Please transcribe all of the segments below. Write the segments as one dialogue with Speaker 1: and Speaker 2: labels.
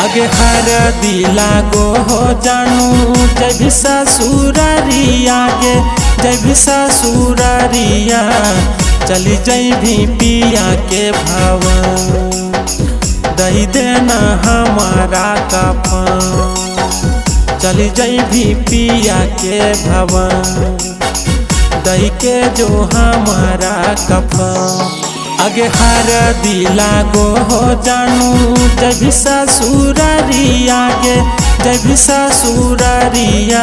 Speaker 1: आगे हर दिला गो हो जानू जब ससुरारिया के जब ससुरारिया चली जई भी पिया के भवन दई देना हमारा कफन चली जई भी पिया के भवन दई के जो हमारा कफन आगे हर दिला गो हो जानू जब ससुरारिया के जब ससुरारिया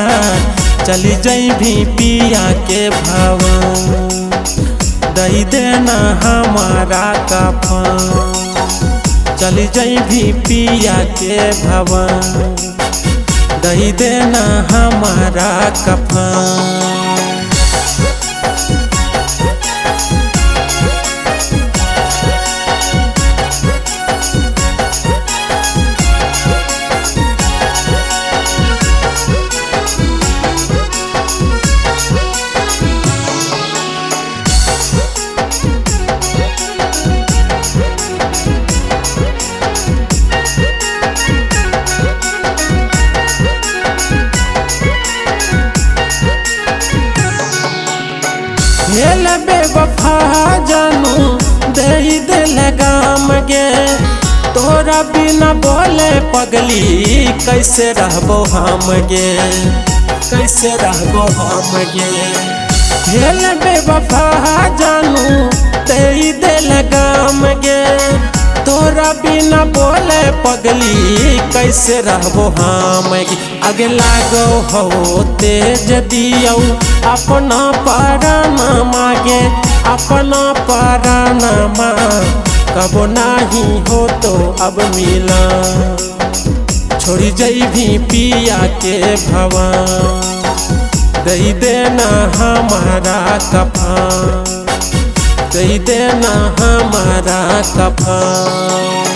Speaker 1: चली जई भी पिया के भवन दई देना हमारा कफन चली जई भी पिया के भवन दई देना हमारा कफन। हेल बेवफा जानू दे दिल गाम गे तोरा बिना बोले पगली कैसे रहबो हम गे कैसे रहबो हम गे। हेल बेवफा जानू दे दिल गाम गे तोरा बिना बोले पगली कैसे रहबो हम गे। आगे लागो हो तेज दियो अपना पराना मागे अपना पराना माँ कबो नहीं हो तो अब मिला छोड़ी जई भी पिया के भवन दई देना हमारा कफन दई देना हमारा कफन।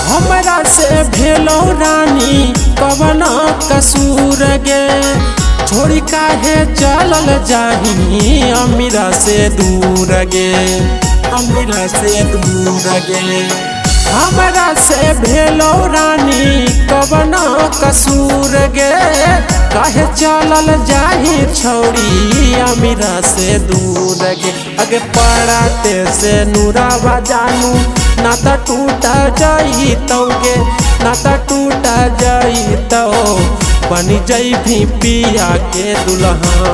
Speaker 1: हमरा से भेलो रानी कवना कसूर गे छोड़ी काहे चलल जाही अमीरा से दूर गे अमीरा से दूर गे। हमरा से भेलो रानी कवना कसूर गे काहे चलल जाही छोड़ी अमीरा से दूर गे। अगे पड़ाते से नूरावा जानू नाता टूटा जाई तोगे नाता टूटा जाई तो बनी जाई भी पिया के दुल्हा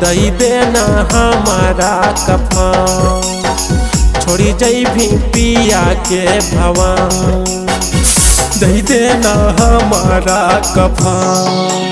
Speaker 1: दई देना हमारा कफन छोड़ी जाई भी पिया के भवन दई देना हमारा कफन।